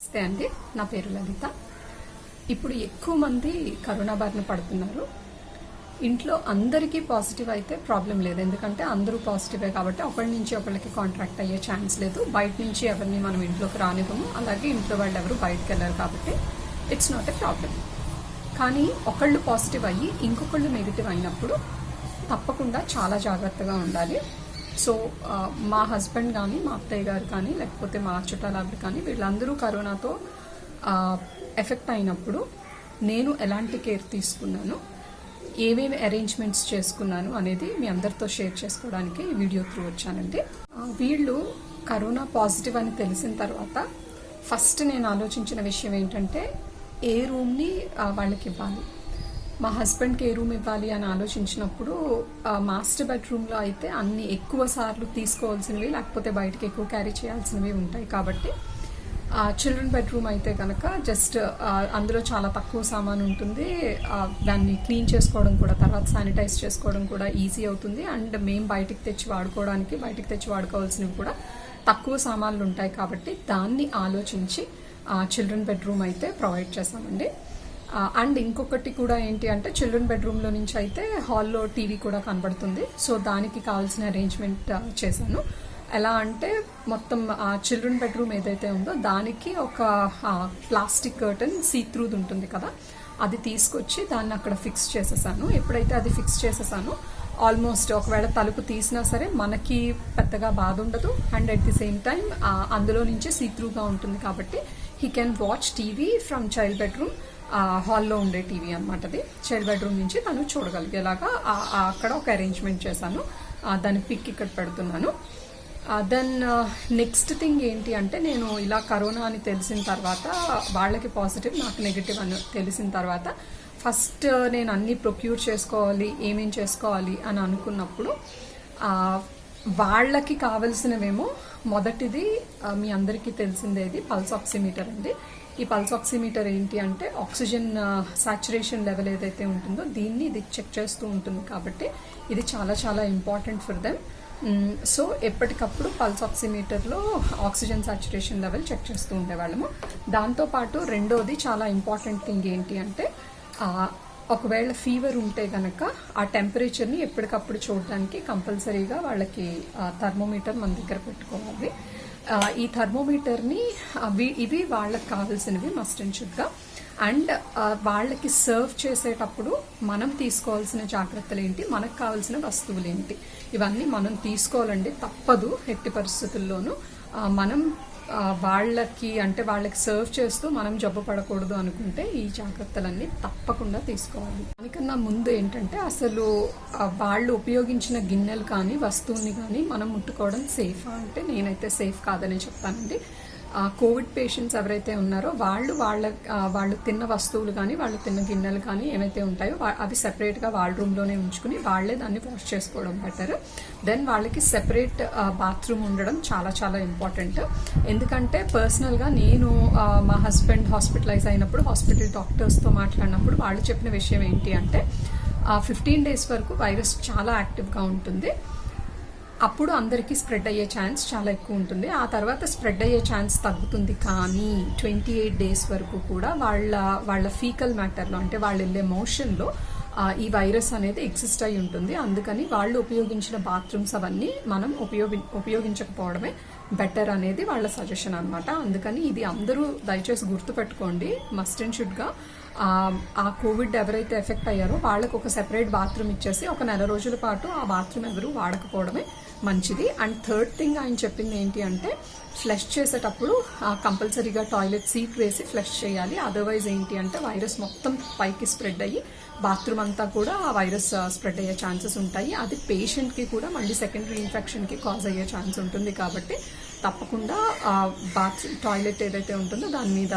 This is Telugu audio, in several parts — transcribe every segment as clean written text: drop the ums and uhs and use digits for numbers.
నమస్తే అండి, నా పేరు లలిత. ఇప్పుడు ఎక్కువ మంది కరోనా బారిన పడుతున్నారు. ఇంట్లో అందరికీ పాజిటివ్ అయితే ప్రాబ్లం లేదు, ఎందుకంటే అందరూ పాజిటివే కాబట్టి ఒకరి నుంచి ఒకరికి కాంట్రాక్ట్ అయ్యే ఛాన్స్ లేదు. బయట నుంచి ఎవరిని మనం ఇంట్లోకి రానివ్వము, అలాగే ఇంట్లో వాళ్ళు ఎవరు బయటకు వెళ్ళారు కాబట్టి ఇట్స్ నాట్ ఎ ప్రాబ్లం. కానీ ఒకళ్ళు పాజిటివ్ అయ్యి ఇంకొకళ్ళు నెగిటివ్ అయినప్పుడు తప్పకుండా చాలా జాగ్రత్తగా ఉండాలి. సో మా హస్బెండ్ కానీ, మా అత్తయ్య గారు కానీ, లేకపోతే మా చుట్టాలు కానీ, వీళ్ళందరూ కరోనాతో ఎఫెక్ట్ అయినప్పుడు నేను ఎలాంటి కేర్ తీసుకున్నాను, ఏమేమి అరేంజ్మెంట్స్ చేసుకున్నాను అనేది మీ అందరితో షేర్ చేసుకోవడానికి ఈ వీడియో త్రూ వచ్చానండి. వీళ్ళు కరోనా పాజిటివ్ అని తెలిసిన తర్వాత ఫస్ట్ నేను ఆలోచించిన విషయం ఏంటంటే ఏ రూమ్ని వాళ్ళకి ఇవ్వాలి. మా హస్బెండ్కి ఏ రూమ్ ఇవ్వాలి అని ఆలోచించినప్పుడు మాస్టర్ బెడ్రూమ్లో అయితే అన్ని ఎక్కువ సార్లు తీసుకోవాల్సినవి, లేకపోతే బయటకి ఎక్కువ క్యారీ చేయాల్సినవి ఉంటాయి. కాబట్టి చిల్డ్రన్ బెడ్రూమ్ అయితే కనుక జస్ట్ అందులో చాలా తక్కువ సామాన్ ఉంటుంది. దాన్ని క్లీన్ చేసుకోవడం కూడా, తర్వాత శానిటైజ్ చేసుకోవడం కూడా ఈజీ అవుతుంది. అండ్ మేము బయటికి తెచ్చి వాడుకోవాల్సినవి కూడా తక్కువ సామాన్లు ఉంటాయి. కాబట్టి దాన్ని ఆలోచించి చిల్డ్రన్ బెడ్రూమ్ అయితే ప్రొవైడ్ చేస్తామండి. అండ్ ఇంకొకటి కూడా ఏంటి అంటే చిల్డ్రన్ బెడ్రూమ్లో నుంచి అయితే హాల్లో టీవీ కూడా కనబడుతుంది. సో దానికి కావాల్సిన అరేంజ్మెంట్ చేశాను. ఎలా అంటే మొత్తం ఆ చిల్డ్రన్ బెడ్రూమ్ ఏదైతే ఉందో దానికి ఒక ప్లాస్టిక్ కర్టన్ సీ-త్రూది ఉంటుంది కదా, అది తీసుకొచ్చి దాన్ని అక్కడ ఫిక్స్ చేసేసాను. ఎప్పుడైతే అది ఫిక్స్ చేసేసానో ఆల్మోస్ట్ ఒకవేళ తలుపు తీసినా సరే మనకి పెద్దగా బాధ ఉండదు. And at the same time అందులో నుంచి సీ-త్రూగా ఉంటుంది కాబట్టి he can watch TV from child bedroom. హాల్లో ఉండే టీవీ అనమాట అది. చైల్డ్ బెడ్రూమ్ నుంచి తను చూడగలిగేలాగా అక్కడ ఒక అరేంజ్మెంట్ చేశాను. దాని పిక్ ఇక్కడ పెడుతున్నాను. దెన్ నెక్స్ట్ థింగ్ ఏంటి అంటే నేను ఇలా కరోనా అని తెలిసిన తర్వాత, వాళ్ళకి పాజిటివ్ నాకు నెగిటివ్ అని తెలిసిన తర్వాత ఫస్ట్ నేను అన్నీ ప్రొక్యూర్ చేసుకోవాలి, ఏమేం చేసుకోవాలి అని అనుకున్నప్పుడు వాళ్ళకి కావలసినవేమో మొదటిది మీ అందరికీ తెలిసిందేది పల్స్ ఆక్సిమీటర్ అండి. ఈ పల్స్ ఆక్సిమీటర్ ఏంటి అంటే ఆక్సిజన్ సాచురేషన్ లెవెల్ ఏదైతే ఉంటుందో దీన్ని ఇది చెక్ చేస్తూ ఉంటుంది. కాబట్టి ఇది చాలా చాలా ఇంపార్టెంట్ ఫర్ దెమ్. సో ఎప్పటికప్పుడు పల్స్ ఆక్సిమీటర్లో ఆక్సిజన్ సాచురేషన్ లెవెల్ చెక్ చేస్తూ ఉండేవాళ్ళము. దాంతోపాటు రెండోది చాలా ఇంపార్టెంట్ థింగ్ ఏంటి అంటే ఒకవేళ ఫీవర్ ఉంటే కనుక ఆ టెంపరేచర్ని ఎప్పటికప్పుడు చూడడానికి కంపల్సరీగా వాళ్ళకి థర్మోమీటర్ మన దగ్గర పెట్టుకోవాలి. ఈ థర్మోమీటర్ని ఇవి వాళ్ళకి కావాల్సినవి మస్ట్ అండ్ షుడ్గా. అండ్ వాళ్ళకి సర్వ్ చేసేటప్పుడు మనం తీసుకోవాల్సిన జాగ్రత్తలు ఏంటి, మనకు కావాల్సిన వస్తువులు ఏంటి, ఇవన్నీ మనం తీసుకోవాలండి, తప్పదు. ఎట్టి పరిస్థితుల్లోనూ మనం వాళ్ళకి సర్వ్ చేస్తూ మనం జబ్బు పడకూడదు అనుకుంటే ఈ జాగ్రత్తలన్నీ తప్పకుండా తీసుకోవాలి. దానికన్నా ముందు ఏంటంటే అసలు వాళ్ళు ఉపయోగించిన గిన్నెలు కానీ వస్తువుని కానీ మనం ముట్టుకోవడం సేఫా అంటే నేనైతే సేఫ్ కాదని చెప్తానండి. కోవిడ్ పేషెంట్స్ ఎవరైతే ఉన్నారో వాళ్ళు తిన్న వస్తువులు కానీ వాళ్ళు తిన్న గిన్నెలు కానీ ఏవైతే ఉంటాయో అవి సెపరేట్గా వాళ్ళ రూమ్లోనే ఉంచుకుని వాళ్ళే దాన్ని వాష్ చేసుకోవడం బెటర్. దెన్ వాళ్ళకి సెపరేట్ బాత్రూమ్ ఉండడం చాలా చాలా ఇంపార్టెంట్. ఎందుకంటే పర్సనల్గా నేను మా హస్బెండ్ హాస్పిటలైజ్ అయినప్పుడు హాస్పిటల్ డాక్టర్స్తో మాట్లాడినప్పుడు వాళ్ళు చెప్పిన విషయం ఏంటి అంటే 15 days వరకు వైరస్ చాలా యాక్టివ్గా ఉంటుంది. అప్పుడు అందరికీ స్ప్రెడ్ అయ్యే ఛాన్స్ చాలా ఎక్కువ ఉంటుంది. ఆ తర్వాత స్ప్రెడ్ అయ్యే ఛాన్స్ తగ్గుతుంది. కానీ 28 days వరకు కూడా వాళ్ళ ఫీకల్ మ్యాటర్లో అంటే వాళ్ళు వెళ్ళే మోషన్లో ఈ వైరస్ అనేది ఎగ్జిస్ట్ అయి ఉంటుంది. అందుకని వాళ్ళు ఉపయోగించిన బాత్రూమ్స్ అవన్నీ మనం ఉపయోగించకపోవడమే బెటర్ అనేది వాళ్ళ సజెషన్ అనమాట. అందుకని ఇది అందరూ దయచేసి గుర్తుపెట్టుకోండి. మస్ట్ అండ్ షుడ్గా ఆ కోవిడ్ ఎవరైతే ఎఫెక్ట్ అయ్యారో వాళ్ళకు ఒక సెపరేట్ బాత్రూమ్ ఇచ్చేసి ఒక 9 రోజుల పాటు ఆ బాత్రూమ్ ఎవరు వాడకపోవడమే మంచిది. అండ్ థర్డ్ థింగ్ ఆయన చెప్పింది ఏంటి అంటే ఫ్లష్ చేసేటప్పుడు కంపల్సరీగా టాయిలెట్ సీట్ వేసి ఫ్లష్ చేయాలి. అదర్వైజ్ ఏంటి అంటే వైరస్ మొత్తం పైకి స్ప్రెడ్ అయ్యి బాత్రూమ్ అంతా కూడా ఆ వైరస్ స్ప్రెడ్ అయ్యే ఛాన్సెస్ ఉంటాయి. అది పేషెంట్కి కూడా మళ్ళీ సెకండరీ ఇన్ఫెక్షన్కి కాజ్ అయ్యే ఛాన్స్ ఉంటుంది. కాబట్టి తప్పకుండా టాయిలెట్ ఏదైతే ఉంటుందో దాని మీద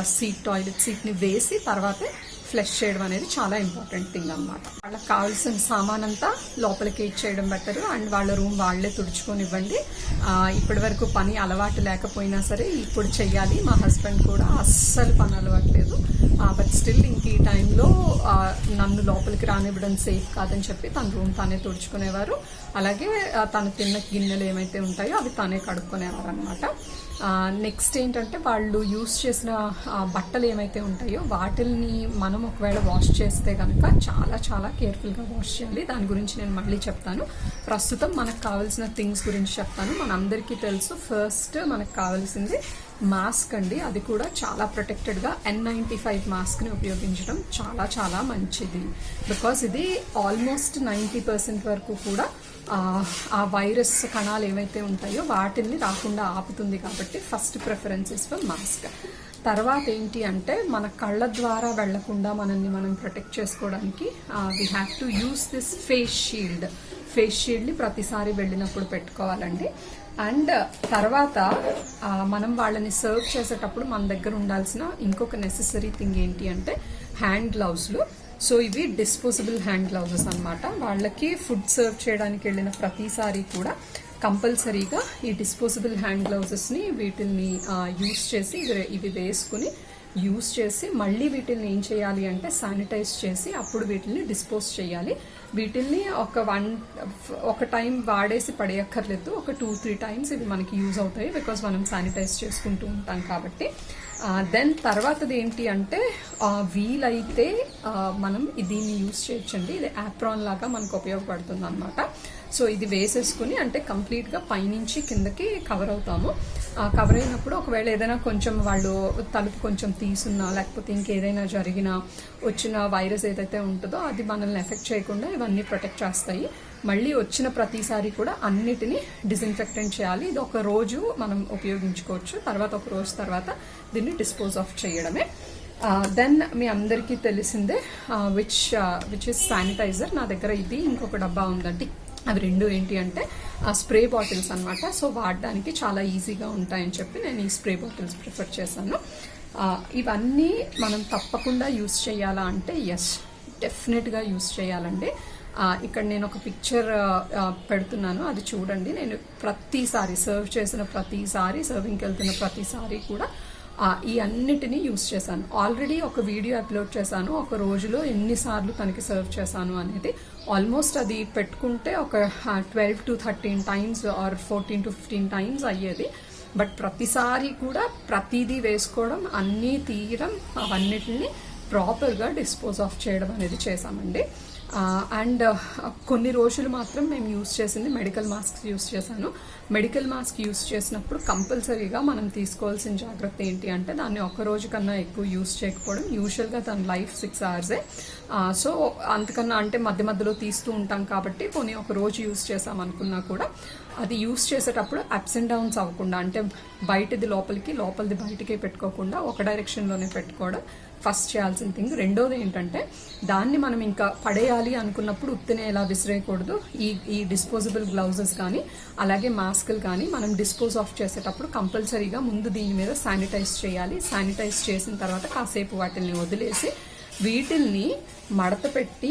టాయిలెట్ సీట్ని వేసి తర్వాతే ఫ్లష్ చేయడం అనేది చాలా ఇంపార్టెంట్ థింగ్ అనమాట. వాళ్ళకి కావాల్సిన సామాన్ అంతా లోపలికి ఇచ్చేయడం బెటర్. అండ్ వాళ్ళ రూమ్ వాళ్ళే తుడుచుకొని ఇవ్వండి. ఇప్పటి వరకు పని అలవాటు లేకపోయినా సరే ఇప్పుడు చెయ్యాలి. మా హస్బెండ్ కూడా అస్సలు పని అలవాటు లేదు. బట్ స్టిల్ ఇంక ఈ టైంలో నన్ను లోపలికి రానివ్వడం సేఫ్ కాదని చెప్పి తన రూమ్ తానే తుడుచుకునేవారు. అలాగే తను తిన్న గిన్నెలు ఏమైతే ఉంటాయో అవి తానే కడుక్కునేవారు అనమాట. నెక్స్ట్ ఏంటంటే వాళ్ళు యూస్ చేసిన బట్టలు ఏమైతే ఉంటాయో వాటిల్ని మనం ఒకవేళ వాష్ చేస్తే కనుక చాలా చాలా కేర్ఫుల్గా వాష్ చేయాలి. దాని గురించి నేను మళ్ళీ చెప్తాను. ప్రస్తుతం మనకు కావాల్సిన థింగ్స్ గురించి చెప్తాను. మనందరికీ తెలుసు, ఫస్ట్ మనకు కావాల్సింది మాస్క్ అండి. అది కూడా చాలా ప్రొటెక్టెడ్గా N95 మాస్క్ని ఉపయోగించడం చాలా చాలా మంచిది. బికాస్ ఇది ఆల్మోస్ట్ 90% వరకు కూడా ఆ వైరస్ కణాలు ఏవైతే ఉంటాయో వాటిని రాకుండా ఆపుతుంది. కాబట్టి first preference is for mask. తర్వాత ఏంటి అంటే మన కళ్ళ ద్వారా వెళ్లకుండా మనల్ని మనం ప్రొటెక్ట్ చేసుకోవడానికి we have to use this face shield. Face షీల్డ్ని ప్రతిసారి వెళ్ళినప్పుడు పెట్టుకోవాలండి. అండ్ తర్వాత మనం వాళ్ళని సర్వ్ చేసేటప్పుడు మన దగ్గర ఉండాల్సిన ఇంకొక నెసెసరీ థింగ్ ఏంటి అంటే హ్యాండ్ గ్లౌజ్లు. సో ఇవి డిస్పోజబుల్ హ్యాండ్ గ్లౌజెస్ అనమాట. వాళ్ళకి ఫుడ్ సర్వ్ చేయడానికి వెళ్ళిన ప్రతిసారి కూడా కంపల్సరీగా ఈ డిస్పోజబుల్ హ్యాండ్ గ్లౌజెస్ని వీటిని యూస్ చేసి ఇవి వేసుకుని యూస్ చేసి మళ్ళీ వీటిని ఏం చేయాలి అంటే శానిటైజ్ చేసి అప్పుడు వీటిని డిస్పోజ్ చేయాలి. వీటిల్ని ఒక టైం వాడేసి పడేయక్కర్లేదు, ఒక 2-3 టైమ్స్ ఇవి మనకి యూజ్ అవుతాయి. బికాస్ మనం శానిటైజ్ చేసుకుంటూ ఉంటాం కాబట్టి. దెన్ తర్వాతది ఏంటి అంటే వీలైతే మనం దీన్ని యూజ్ చేయొచ్చండి. ఇది యాప్రాన్ లాగా మనకు ఉపయోగపడుతుంది అనమాట. సో ఇది వేసేసుకుని అంటే కంప్లీట్గా పైనుంచి కిందకి కవర్ అవుతాము. కవర్ అయినప్పుడు ఒకవేళ ఏదైనా కొంచెం వాళ్ళు తలుపు కొంచెం తీసున్నా లేకపోతే ఇంకేదైనా జరిగినా వచ్చిన వైరస్ ఏదైతే ఉంటుందో అది మనల్ని ఎఫెక్ట్ చేయకుండా ఇవన్నీ ప్రొటెక్ట్ చేస్తాయి. మళ్ళీ వచ్చిన ప్రతిసారి కూడా అన్నిటినీ డిస్ఇన్ఫెక్టెంట్ చేయాలి. ఇది ఒక రోజు మనం ఉపయోగించుకోవచ్చు, తర్వాత ఒక రోజు తర్వాత దీన్ని డిస్పోజ్ ఆఫ్ చేయడమే. దెన్ మీ అందరికీ తెలిసిందే విచ్ ఇస్ శానిటైజర్. నా దగ్గర ఇది ఇంకొక డబ్బా ఉందండి. అవి రెండు ఏంటి అంటే స్ప్రే బాటిల్స్ అనమాట. సో వాడడానికి చాలా ఈజీగా ఉంటాయని చెప్పి నేను ఈ స్ప్రే బాటిల్స్ ప్రిఫర్ చేశాను. ఇవన్నీ మనం తప్పకుండా యూస్ చేయాలా అంటే ఎస్, డెఫినెట్గా యూస్ చేయాలండి. ఇక్కడ నేను ఒక పిక్చర్ పెడుతున్నాను, అది చూడండి. నేను ప్రతిసారి సర్వ్ చేసిన ప్రతిసారి, సర్వింగ్కి వెళ్తున్న ప్రతిసారి కూడా ఈ అన్నిటినీ యూస్ చేశాను. ఆల్రెడీ ఒక వీడియో అప్లోడ్ చేశాను, ఒక రోజులో ఎన్నిసార్లు తనకి సర్వ్ చేశాను అనేది. ఆల్మోస్ట్ అది పెట్టుకుంటే ఒక 12 to 13 times or 14 to 15 times అయ్యేది. బట్ ప్రతిసారి కూడా ప్రతిదీ వేసుకోవడం, అన్నీ తీయడం, అవన్నిటిని ప్రాపర్గా డిస్పోజ్ ఆఫ్ చేయడం అనేది చేశామండి. అండ్ కొన్ని రోజులు మాత్రం మేము యూస్ చేసింది మెడికల్ మాస్క్ యూస్ చేశాను. మెడికల్ మాస్క్ యూస్ చేసినప్పుడు కంపల్సరీగా మనం తీసుకోవాల్సిన జాగ్రత్త ఏంటి అంటే దాన్ని ఒక రోజు కన్నా ఎక్కువ యూస్ చేయకపోవడం. యూజువల్గా దాని లైఫ్ 6 hours. సో అంతకన్నా అంటే మధ్య మధ్యలో తీస్తూ ఉంటాం కాబట్టి కొన్ని ఒక రోజు యూస్ చేసామనుకున్నా కూడా అది యూస్ చేసేటప్పుడు అప్స్ అండ్ డౌన్స్ అవ్వకుండా, అంటే బయటది లోపలికి లోపలిది బయటకే పెట్టుకోకుండా ఒక డైరెక్షన్లోనే పెట్టుకోవడం ఫస్ట్ చేయాల్సిన థింగ్. రెండోది ఏంటంటే దాన్ని మనం ఇంకా పడేయాలి అనుకున్నప్పుడు ఉత్తినే ఎలా విసిరేయకూడదు. ఈ డిస్పోజబుల్ గ్లౌజెస్ కానీ అలాగే మాస్కులు కానీ మనం డిస్పోజ్ ఆఫ్ చేసేటప్పుడు కంపల్సరీగా ముందు దీని మీద శానిటైజ్ చేయాలి. శానిటైజ్ చేసిన తర్వాత కాసేపు వాటిని వదిలేసి వీటిల్ని మడత పెట్టి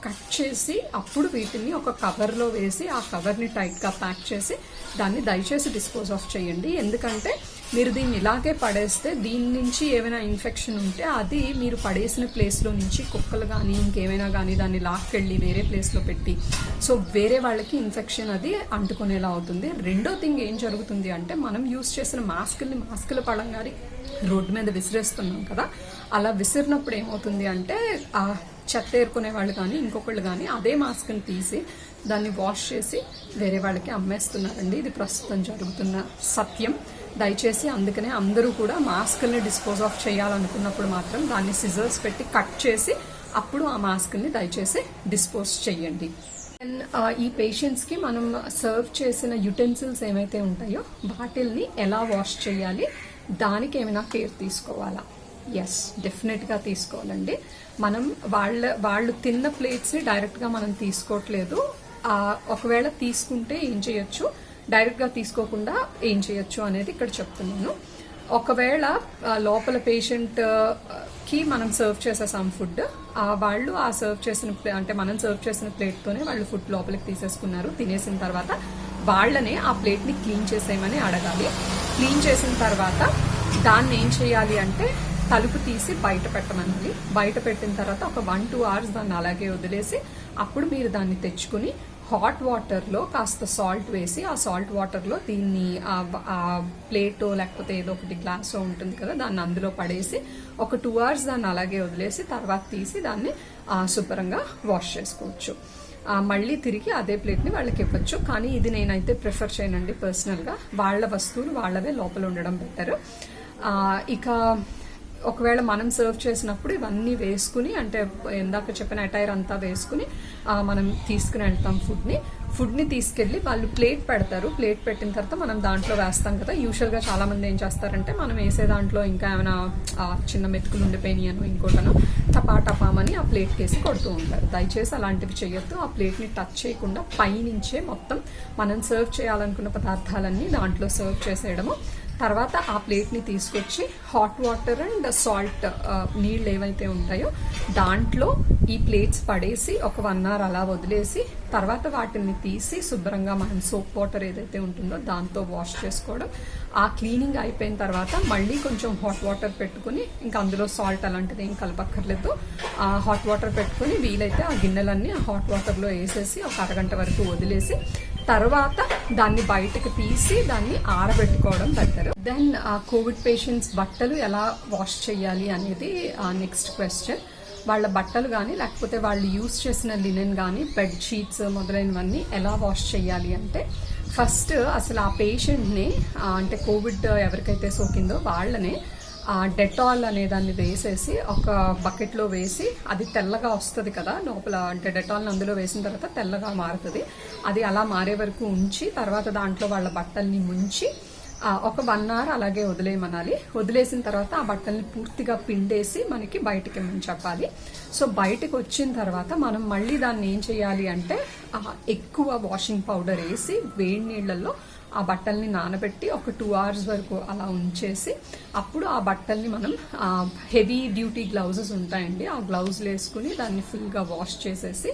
కట్ చేసి అప్పుడు వీటిని ఒక కవర్లో వేసి ఆ కవర్ని టైట్గా ప్యాక్ చేసి దాన్ని దయచేసి డిస్పోజ్ ఆఫ్ చేయండి. ఎందుకంటే మీరు దీన్ని ఇలాగే పడేస్తే దీని నుంచి ఏమైనా ఇన్ఫెక్షన్ ఉంటే అది మీరు పడేసిన ప్లేస్లో నుంచి కుక్కలు కానీ ఇంకేమైనా కానీ దాన్ని లాక్కెళ్ళి వేరే ప్లేస్లో పెట్టి సో వేరే వాళ్ళకి ఇన్ఫెక్షన్ అది అంటుకునేలా అవుతుంది. రెండో థింగ్ ఏం జరుగుతుంది అంటే మనం యూస్ చేసిన మాస్కుల పడంగానే రోడ్డు మీద విసిరేస్తున్నాం కదా, అలా విసిరినప్పుడు ఏమవుతుంది అంటే ఆ చెత్త ఏరుకునే వాళ్ళు కానీ ఇంకొకళ్ళు కానీ అదే మాస్క్ని తీసి దాన్ని వాష్ చేసి వేరే వాళ్ళకి అమ్మేస్తున్నారండి. ఇది ప్రస్తుతం జరుగుతున్న సత్యం. దయచేసి అందుకనే అందరూ కూడా మాస్కుల్ని డిస్పోజ్ ఆఫ్ చేయాలనుకున్నప్పుడు మాత్రం దాన్ని సిజర్స్ పెట్టి కట్ చేసి అప్పుడు ఆ మాస్కుల్ని దయచేసి డిస్పోజ్ చేయండి. ఈ పేషెంట్స్కి మనం సర్వ్ చేసిన యుటెన్సిల్స్ ఏమైతే ఉంటాయో వాటిల్ని ఎలా వాష్ చేయాలి, దానికి ఏమైనా కేర్ తీసుకోవాలా? ఎస్, డెఫినెట్గా తీసుకోవాలండి. మనం వాళ్ళు తిన్న ప్లేట్స్ని డైరెక్ట్గా మనం తీసుకోవట్లేదు. ఒకవేళ తీసుకుంటే ఏం చేయొచ్చు, డైరెక్ట్గా తీసుకోకుండా ఏం చేయొచ్చు అనేది ఇక్కడ చెప్తున్నాను. ఒకవేళ లోపల పేషెంట్కి మనం సర్వ్ చేసేసాం ఫుడ్, వాళ్ళు ఆ సర్వ్ చేసిన అంటే మనం సర్వ్ చేసిన ప్లేట్తోనే వాళ్ళు ఫుడ్ లోపలికి తీసేసుకున్నారు. తినేసిన తర్వాత వాళ్ళనే ఆ ప్లేట్ని క్లీన్ చేసేయమని అడగాలి. క్లీన్ చేసిన తర్వాత దాన్ని ఏం చేయాలి అంటే తలుపు తీసి బయట పెట్టమనాలి. బయట పెట్టిన తర్వాత ఒక 1-2 hours దాన్ని అలాగే వదిలేసి అప్పుడు మీరు దాన్ని తెచ్చుకుని హాట్ వాటర్లో కాస్త సాల్ట్ వేసి ఆ సాల్ట్ వాటర్లో దీన్ని ఆ ప్లేటో లేకపోతే ఏదో ఒకటి గ్లాసో ఉంటుంది కదా, దాన్ని అందులో పడేసి ఒక 2 hours దాన్ని అలాగే వదిలేసి తర్వాత తీసి దాన్ని శుభ్రంగా వాష్ చేసుకోవచ్చు. మళ్ళీ తిరిగి అదే ప్లేట్ని వాళ్ళకి ఇవ్వచ్చు. కానీ ఇది నేనైతే ప్రిఫర్ చేయనండి పర్సనల్గా. వాళ్ళ వస్తువులు వాళ్ళవే లోపల ఉండడం బెటర్. ఇక ఒకవేళ మనం సర్వ్ చేసినప్పుడు ఇవన్నీ వేసుకుని, అంటే ఇందాక చెప్పిన అటైర్ అంతా వేసుకుని మనం తీసుకుని వెళ్తాం ఫుడ్ని తీసుకెళ్ళి వాళ్ళు ప్లేట్ పెడతారు. ప్లేట్ పెట్టిన తర్వాత మనం దాంట్లో వేస్తాం కదా. యూజువల్గా చాలా మంది ఏం చేస్తారంటే మనం వేసే దాంట్లో ఇంకా ఏమైనా చిన్న మెతుకులు ఉండిపోయినాయనో ఇంకోటనో టపాటపామని ఆ ప్లేట్కి వేసి కొడుతూ ఉంటారు. దయచేసి అలాంటివి చేయొద్దు. ఆ ప్లేట్ని టచ్ చేయకుండా పైనుంచే మొత్తం మనం సర్వ్ చేయాలనుకున్న పదార్థాలన్నీ దాంట్లో సర్వ్ చేసేయడము. తర్వాత ఆ ప్లేట్ని తీసుకొచ్చి హాట్ వాటర్ అండ్ సాల్ట్ నీళ్ళు ఏవైతే ఉంటాయో దాంట్లో ఈ ప్లేట్స్ పడేసి ఒక 1 hour అలా వదిలేసి తర్వాత వాటిని తీసి శుభ్రంగా మనం సోప్ వాటర్ ఏదైతే ఉంటుందో దాంతో వాష్ చేసుకోవడం. ఆ క్లీనింగ్ అయిపోయిన తర్వాత మళ్ళీ కొంచెం హాట్ వాటర్ పెట్టుకుని, ఇంకా అందులో సాల్ట్ అలాంటిది ఏం కలపక్కర్లేదు, హాట్ వాటర్ పెట్టుకుని వీలైతే ఆ గిన్నెలన్నీ ఆ హాట్ వాటర్లో వేసేసి ఒక అరగంట వరకు వదిలేసి తర్వాత దాన్ని బయటకు తీసి దాన్ని ఆరబెట్టుకోవడం బెటర్. దెన్ కోవిడ్ పేషెంట్స్ బట్టలు ఎలా వాష్ చేయాలి అనేది నెక్స్ట్ క్వశ్చన్. వాళ్ళ బట్టలు కానీ లేకపోతే వాళ్ళు యూస్ చేసిన లినెన్ కానీ బెడ్ షీట్స్ మొదలైనవన్నీ ఎలా వాష్ చేయాలి అంటే, ఫస్ట్ అసలు ఆ పేషెంట్ని అంటే కోవిడ్ ఎవరికైతే సోకిందో వాళ్ళని డెటాల్ అనే దాన్ని వేసేసి ఒక బకెట్లో వేసి, అది తెల్లగా వస్తుంది కదా లోపల, అంటే డెటాల్ని అందులో వేసిన తర్వాత తెల్లగా మారుతుంది. అది అలా మారే వరకు ఉంచి తర్వాత దాంట్లో వాళ్ళ బట్టల్ని ముంచి ఒక 1 hour అలాగే వదిలేయమనాలి. వదిలేసిన తర్వాత ఆ బట్టల్ని పూర్తిగా పిండేసి మనకి బయటికి చెప్పాలి. సో బయటకు వచ్చిన తర్వాత మనం మళ్ళీ దాన్ని ఏం చేయాలి అంటే ఎక్కువ వాషింగ్ పౌడర్ వేసి వేడి నీళ్ళల్లో ఆ బట్టల్ని నానబెట్టి ఒక 2 hours వరకు అలా ఉంచేసి అప్పుడు ఆ బట్టల్ని మనం హెవీ డ్యూటీ గ్లౌజెస్ ఉంటాయండి, ఆ గ్లౌజులు వేసుకుని దాన్ని ఫుల్గా వాష్ చేసేసి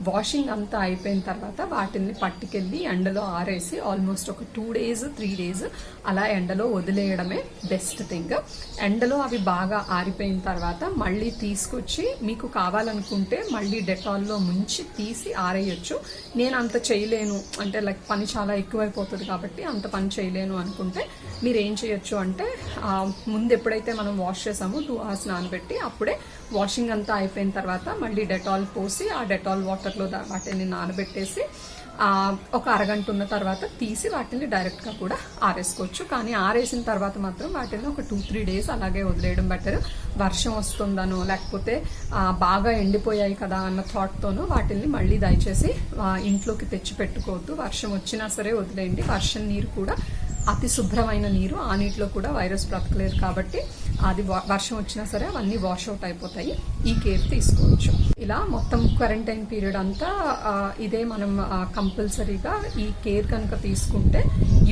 వాషింగ్ అంతా అయిపోయిన తర్వాత వాటిని పట్టుకెళ్ళి ఎండలో ఆరేసి ఆల్మోస్ట్ ఒక 2 days 3 days అలా ఎండలో వదిలేయడమే బెస్ట్ థింగ్. ఎండలో అవి బాగా ఆరిపోయిన తర్వాత మళ్ళీ తీసుకొచ్చి మీకు కావాలనుకుంటే మళ్ళీ డెటాల్లో ముంచి తీసి ఆరేయచ్చు. నేను అంత చేయలేను అంటే లైక్ పని చాలా ఎక్కువైపోతుంది కాబట్టి అంత పని చేయలేను అనుకుంటే మీరు ఏం చేయొచ్చు అంటే ముందు ఎప్పుడైతే మనం వాష్ చేసామో 2 hours నానబెట్టి అప్పుడే వాషింగ్ అంతా అయిపోయిన తర్వాత మళ్ళీ డెటాల్ పోసి ఆ డెటాల్ వాటర్లో వాటిని నానబెట్టేసి ఒక అరగంట ఉన్న తర్వాత తీసి వాటిని డైరెక్ట్గా కూడా ఆరేసుకోవచ్చు. కానీ ఆరేసిన తర్వాత మాత్రం వాటిని ఒక 2-3 days అలాగే వదిలేయడం బెటర్. వర్షం వస్తుందనో లేకపోతే బాగా ఎండిపోయాయి కదా అన్న థాట్తోనో వాటిని మళ్ళీ దయచేసి ఇంట్లోకి తెచ్చి పెట్టుకోవద్దు. వర్షం వచ్చినా సరే వదిలేయండి. వర్షం నీరు కూడా అతి శుభ్రమైన నీరు, ఆ నీటిలో కూడా వైరస్ బ్రతకలేదు కాబట్టి అది వర్షం వచ్చినా సరే అవన్నీ వాష్ అవుట్ అయిపోతాయి. ఈ కేర్ తీసుకోవచ్చు. ఇలా మొత్తం క్వారంటైన్ పీరియడ్ అంతా ఇదే మనం కంపల్సరీగా ఈ కేర్ కనుక తీసుకుంటే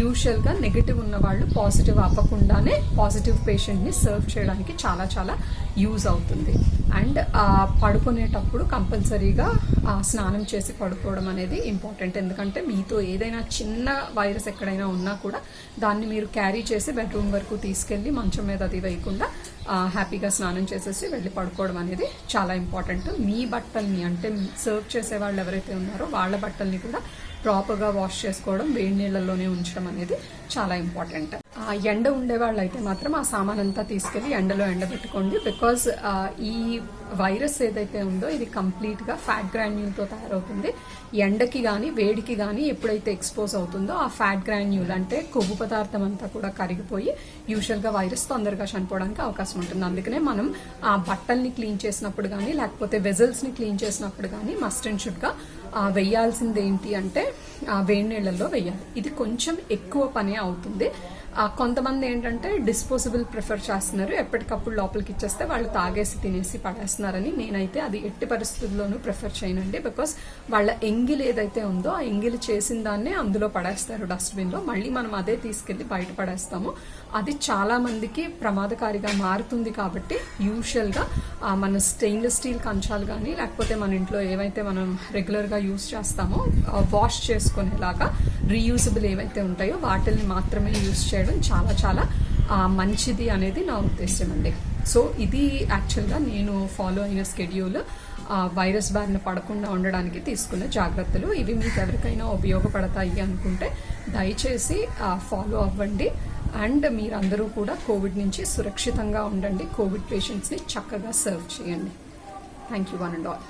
యూజువల్గా నెగటివ్ ఉన్న వాళ్ళు పాజిటివ్ అవ్వకుండానే పాజిటివ్ పేషెంట్ని సర్వ్ చేయడానికి చాలా చాలా యూజ్ అవుతుంది. అండ్ పడుకునేటప్పుడు కంపల్సరీగా స్నానం చేసి పడుకోవడం అనేది ఇంపార్టెంట్. ఎందుకంటే మీతో ఏదైనా చిన్న వైరస్ ఎక్కడైనా ఉన్నా కూడా దాన్ని మీరు క్యారీ చేసి బెడ్రూమ్ వరకు తీసుకెళ్ళి మంచం మీద అది వేయకుండా హ్యాపీగా స్నానం చేసేసి వెళ్ళి పడుకోవడం అనేది చాలా ఇంపార్టెంట్. మీ బట్టల్ని అంటే సర్వ్ చేసే వాళ్ళు ఎవరైతే ఉన్నారో వాళ్ళ బట్టల్ని కూడా ప్రాపర్గా వాష్ చేసుకోవడం, వేడి నీళ్ళల్లోనే ఉంచడం అనేది చాలా ఇంపార్టెంట్. ఎండ ఉండే వాళ్ళు అయితే మాత్రం ఆ సామాన్ అంతా తీసుకెళ్లి ఎండలో ఎండబెట్టుకోండి. బికాజ్ ఈ వైరస్ ఏదైతే ఉందో ఇది కంప్లీట్గా ఫ్యాట్ గ్రాన్యూల్తో తయారవుతుంది. ఎండకి కానీ వేడికి కానీ ఎప్పుడైతే ఎక్స్పోజ్ అవుతుందో ఆ ఫ్యాట్ గ్రాన్యూల్ అంటే కొవ్వు పదార్థం అంతా కూడా కరిగిపోయి యూజువల్గా వైరస్ తొందరగా చనిపోవడానికి అవకాశం ఉంటుంది. అందుకనే మనం ఆ బట్టల్ని క్లీన్ చేసినప్పుడు కానీ లేకపోతే వెజల్స్ని క్లీన్ చేసినప్పుడు కానీ మస్ట్ అండ్ షుడ్గా వెయ్యాల్సింది ఏంటి అంటే వేడి నీళ్ళల్లో వెయ్యాలి. ఇది కొంచెం ఎక్కువ పనే అవుతుంది. కొంతమంది ఏంటంటే డిస్పోజబుల్ ప్రిఫర్ చేస్తున్నారు, ఎప్పటికప్పుడు లోపలికి ఇచ్చేస్తే వాళ్ళు తాగేసి తినేసి పడేస్తున్నారని. నేనైతే అది ఎట్టి పరిస్థితుల్లోనూ ప్రిఫర్ చేయనండి. బికాస్ వాళ్ళ ఎంగిల్ ఏదైతే ఉందో ఆ ఎంగిల్ చేసిన దాన్నే అందులో పడేస్తారు డస్ట్బిన్లో. మళ్ళీ మనం అదే తీసుకెళ్లి బయట పడేస్తాము. అది చాలా మందికి ప్రమాదకారిగా మారుతుంది. కాబట్టి యూజువల్గా మన స్టెయిన్లెస్ స్టీల్ కంచాలు కానీ లేకపోతే మన ఇంట్లో ఏవైతే మనం రెగ్యులర్గా యూజ్ చేస్తామో వాష్ చేసుకునేలాగా రీయూజబుల్ ఏవైతే ఉంటాయో వాటిల్ని మాత్రమే యూజ్ చేయడం చాలా చాలా మంచిది అనేది నా ఉద్దేశం అండి. సో ఇది యాక్చువల్గా నేను ఫాలో అయిన స్కెడ్యూల్ వైరస్ బారిన పడకుండా ఉండడానికి తీసుకున్న జాగ్రత్తలు. ఇవి మీకు ఎవరికైనా ఉపయోగపడతాయి అనుకుంటే దయచేసి ఫాలో అవ్వండి. అండ్ మీరందరూ కూడా కోవిడ్ నుంచి సురక్షితంగా ఉండండి. కోవిడ్ పేషెంట్స్ని చక్కగా సర్వ్ చేయండి. Thank you one and all.